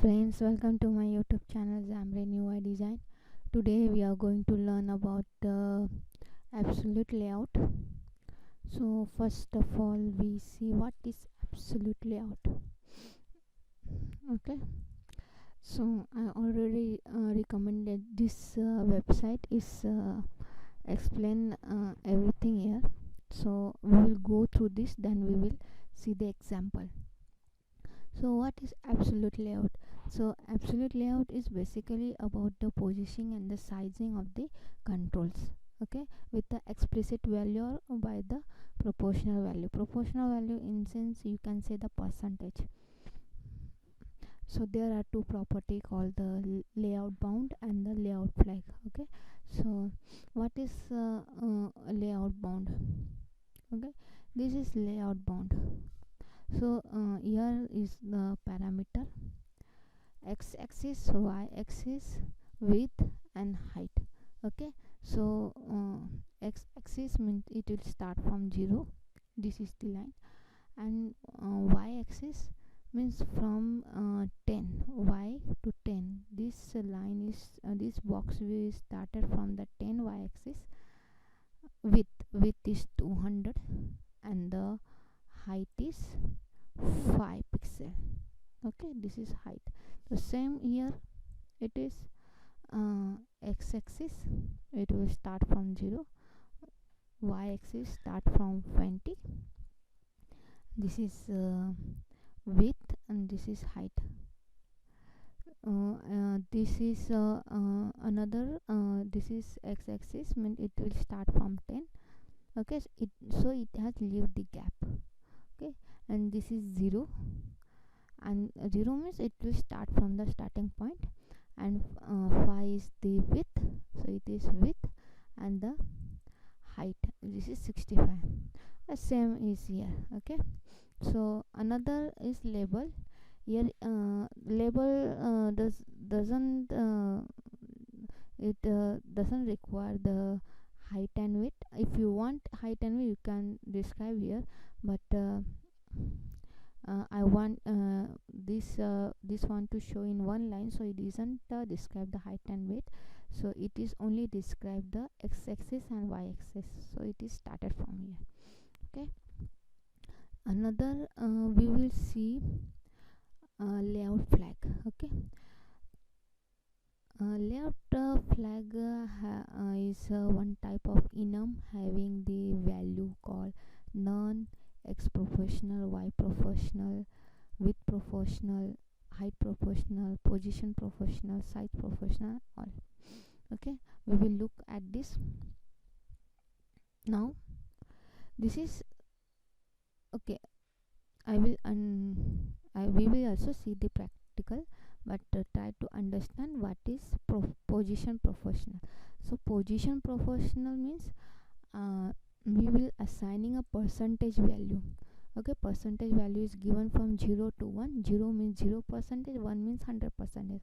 Friends, welcome to my YouTube channel Xamarin UI Design. Today we are going to learn about the absolute layout. So first of all, we see what is absolute layout. Okay, so I already recommended this website is explain everything here. So we will go through this, then we will see the example. So what is absolute layout? So absolute layout is basically about the positioning and the sizing of the controls, okay, with the explicit value or by the proportional value. Proportional value, in sense, you can say the percentage. So there are two property called the layout bound and the layout flag. Okay, so what is layout bound? Okay, this is layout bound. So here is the parameter x-axis, y-axis, width and height. Okay, so x-axis means it will start from 0, this is the line, and y-axis means from 10, y to 10. This line is this box view is started from the 10 y-axis. Width is 200 and the height is 5 pixel. Okay, this is height. The same here, it is x-axis, it will start from 0, y-axis start from 20. This is width and this is height. This is another this is x-axis, means it will start from 10. Okay, so it has leave the gap. Okay, and this is 0, and 0 means it will start from the starting point, and 5 is the width, so it is width, and the height, this is 65. The same is here. Okay, so another is label. Here label doesn't doesn't require the height and width. If you want height and width, you can describe here, but I want this one to show in one line, so it isn't describe the height and width, so it is only describe the x-axis and y-axis, so it is started from here. Okay, another we will see layout flag. Okay, layout flag is one type of enum having the value called none, x proportional, y proportional, width proportional, height proportional, position proportional, size proportional, all. Okay, we will look at this now. This is okay. We will also see the practical, but try to understand what is position proportional. So position proportional means we will assigning a percentage value. Okay, percentage value is given from 0 to 1. 0 means 0%, 1 means 100%.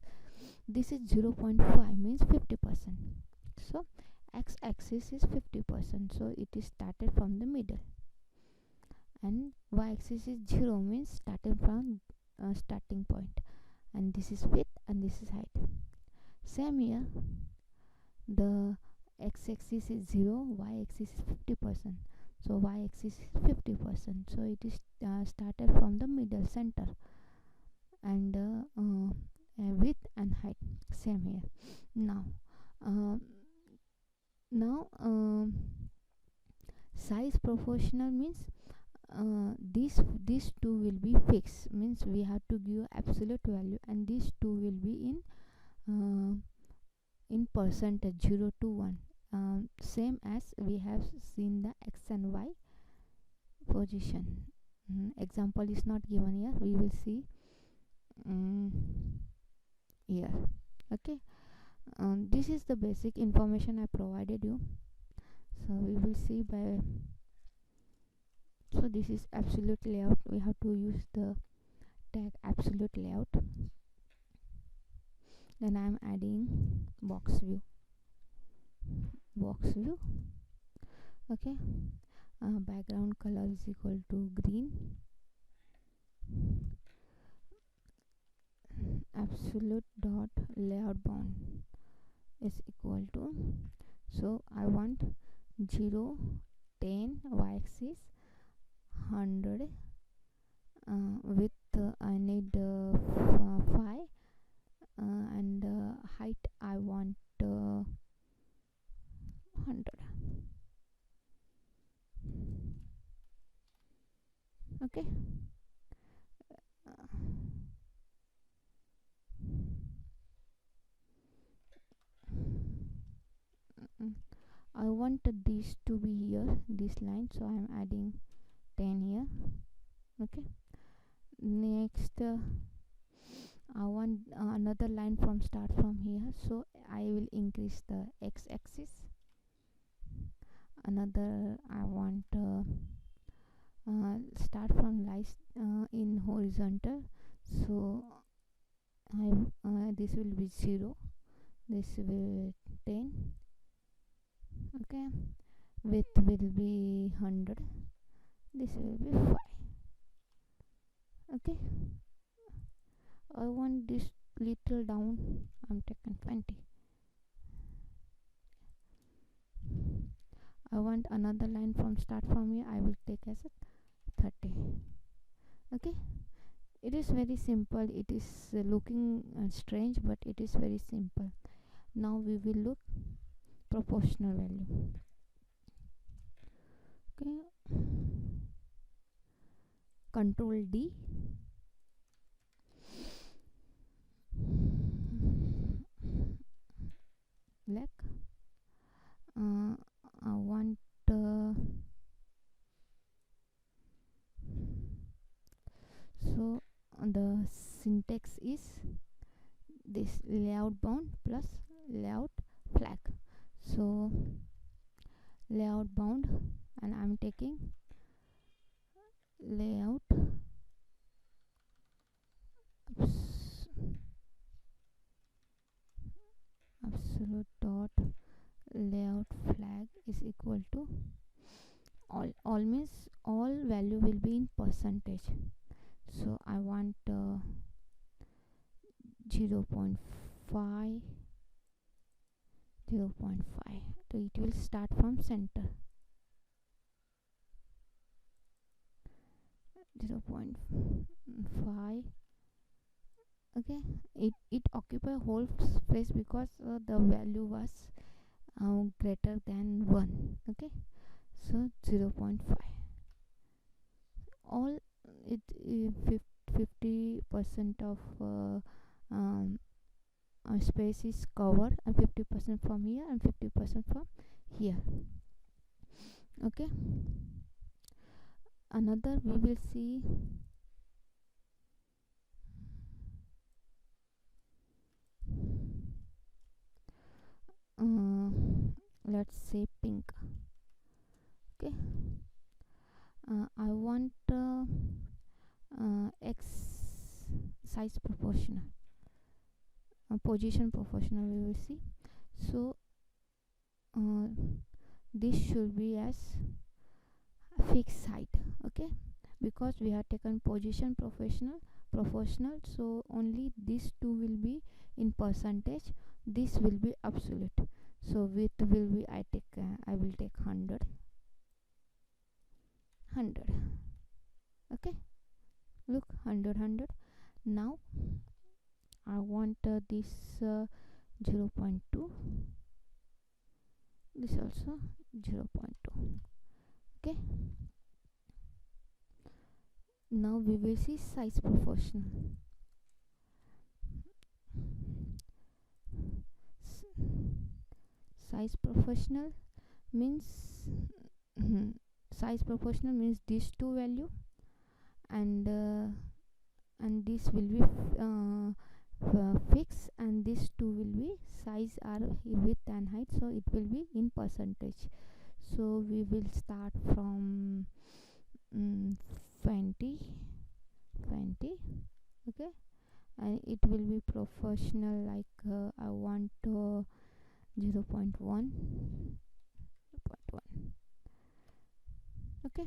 This is 0.5 means 50%. So x-axis is 50%, so it is started from the middle, and y-axis is 0 means starting from starting point, and this is width and this is height. Same here, the x-axis is 0, y-axis is 50%, so y-axis is 50%, so it is started from the middle center, and width and height same here. Now size proportional means these two will be fixed, means we have to give absolute value, and these two will be in percentage, 0 to 1, same as we have seen the x and y position. Example is not given here, we will see here. Okay, this is the basic information I provided you, so we will see by. So this is absolute layout, we have to use the tag absolute layout. Then I am adding box view. Okay, background color is equal to green, absolute dot layout bound is equal to, so I want 0, 10, y-axis, 100, with I need 5, and height I want 100. Okay. Mm, I want these to be here, this line, so I'm adding 10 here. Okay. Next, I want another line from start from here, so I will increase the x-axis. Another I want start from light in horizontal, so I this will be 0, this will 10. Okay, width will be 100, this will be 5. Okay, I want this little down, I'm taking 20. I want another line from start from here, I will take as a 30. Okay, it is very simple. It is looking strange, but it is very simple. Now we will look proportional value. Okay, control D, black. I want so the syntax is this layout bound plus layout flag. So layout bound, and I'm taking layout absolute dot layout flag is equal to all means all value will be in percentage, so I want 0.5, 0.5, so it will start from center, 0.5. Okay, it occupy whole space because the value was greater than 1. Okay, so 0.5, all it 50% of space is covered, and 50% from here and 50% from here. Okay, another we will see let's say pink. Okay, I want x size proportional, position proportional we will see. So this should be as fixed height. Okay, because we have taken position proportional, so only these two will be in percentage, this will be absolute. So width will be I will take 100. Okay, look, 100. Now I want this 0.2, this also 0.2. Okay, now we will see size proportional. Size proportional means size proportional means these two value, and this will be fixed, and these two will be size are width and height, so it will be in percentage. So we will start from 20. Okay, and it will be proportional, like I want 0.1. Okay,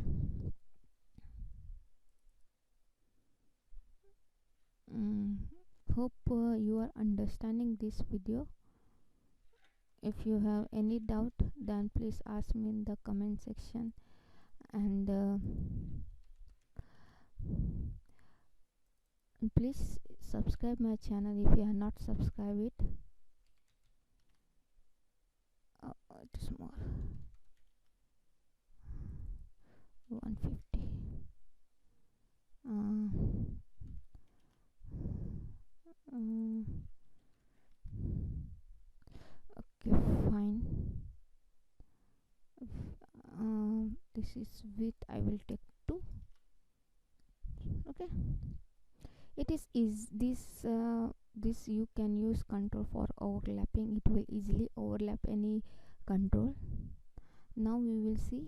hope you are understanding this video. If you have any doubt, then please ask me in the comment section. And please subscribe my channel if you have not subscribed it. It is more 150. Okay, fine. This is width. I will take 2. Okay, it is this you can use control for overlapping. It will easily overlap any control. Now we will see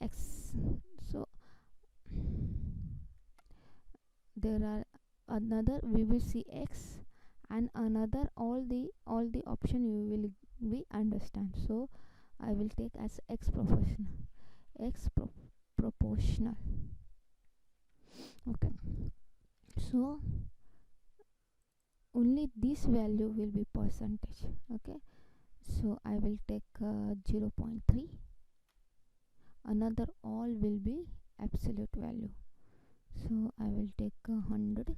x. So there are another, we will see x, and another all the option you will be understand. So I will take as x proportional. Okay, so only this value will be percentage. Okay, so I will take 0.3. Another all will be absolute value. So I will take 100.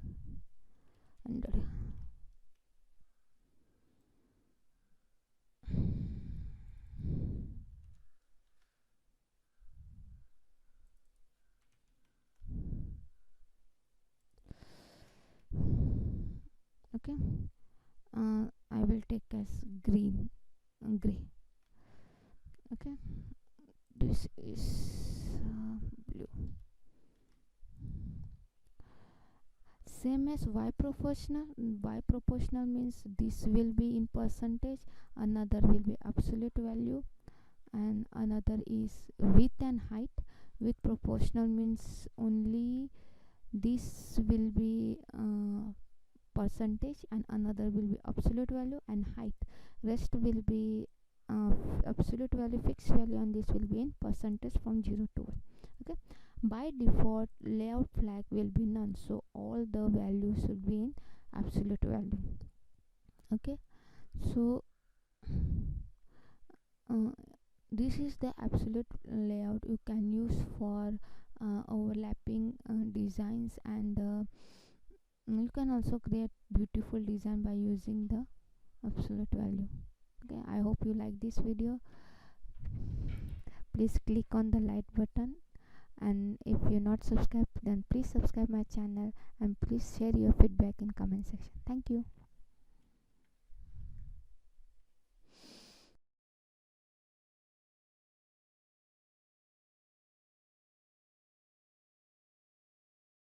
Okay, I will take as gray. Okay, this is blue. Same as y proportional. Y proportional means this will be in percentage, another will be absolute value, and another is width and height. Width proportional means only this will be percentage, and another will be absolute value, and height rest will be absolute value, fixed value, and this will be in percentage from 0 to 1. Okay, by default layout flag will be none, so all the values should be in absolute value. Okay, so this is the absolute layout you can use for overlapping designs, and you can also create beautiful design by using the absolute value. Okay, I hope you like this video. Please click on the like button, and if you're not subscribed, then please subscribe my channel, and please share your feedback in comment section. Thank you.